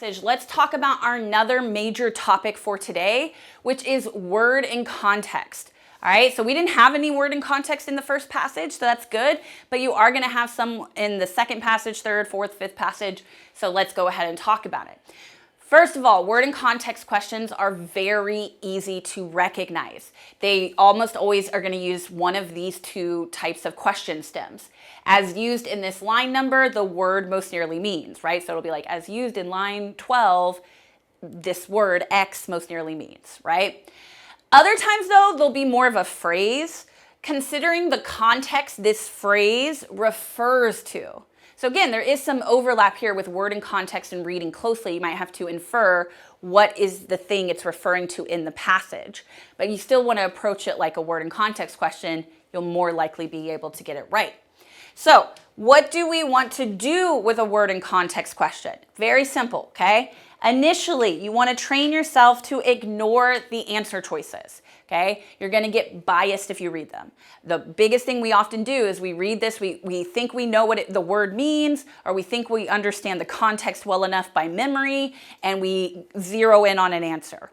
Let's talk about our another major topic for today, which is word and context. All right, so we didn't have any word and context in the first passage, so that's good, but you are going to have some in the second passage, third, fourth, fifth passage, so let's go ahead and talk about it. First of all, word and context questions are very easy to recognize. They almost always are going to use one of these two types of question stems. As used in this line number, the word most nearly means, right? So it'll be like, as used in line 12, this word X most nearly means, right? Other times, though, there'll be more of a phrase, considering the context this phrase refers to. So again, there is some overlap here with word and context and reading closely. You might have to infer what is the thing it's referring to in the passage. But you still want to approach it like a word and context question. You'll more likely be able to get it right. So what do we want to do with a word and context question? Very simple, okay? Initially, you want to train yourself to ignore the answer choices, okay? You're going to get biased if you read them. The biggest thing we often do is we read this, we think we know what the word means, or we think we understand the context well enough by memory, and we zero in on an answer.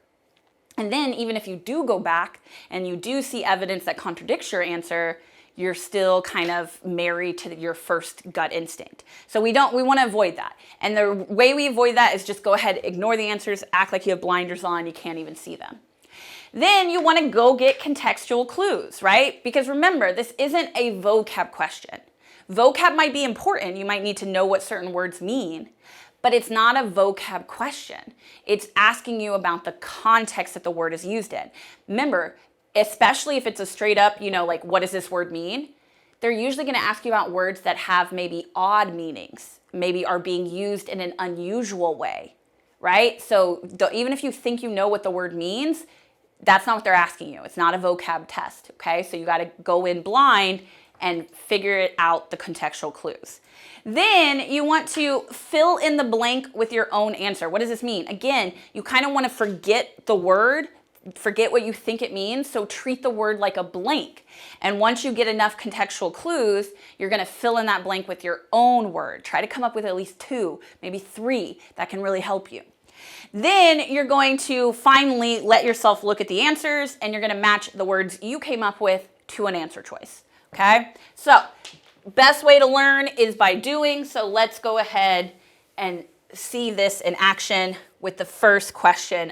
And then even if you do go back and you do see evidence that contradicts your answer, you're still kind of married to your first gut instinct. So we want to avoid that. And the way we avoid that is just go ahead, ignore the answers, act like you have blinders on, you can't even see them. Then you want to go get contextual clues, right? Because remember, this isn't a vocab question. Vocab might be important. You might need to know what certain words mean, but it's not a vocab question. It's asking you about the context that the word is used in. Remember, especially if it's a straight up, like, what does this word mean? They're usually going to ask you about words that have maybe odd meanings, maybe are being used in an unusual way, right? So even if you think you know what the word means, that's not what they're asking you. It's not a vocab test, okay? So you got to go in blind and figure it out, the contextual clues. Then you want to fill in the blank with your own answer. What does this mean? Again, you kind of want to forget the word, forget what you think it means, so treat the word like a blank. And once you get enough contextual clues, you're going to fill in that blank with your own word. Try to come up with at least 2, maybe 3 that can really help you. Then you're going to finally let yourself look at the answers, and you're going to match the words you came up with to an answer choice. Okay? So, best way to learn is by doing, so let's go ahead and see this in action with the first question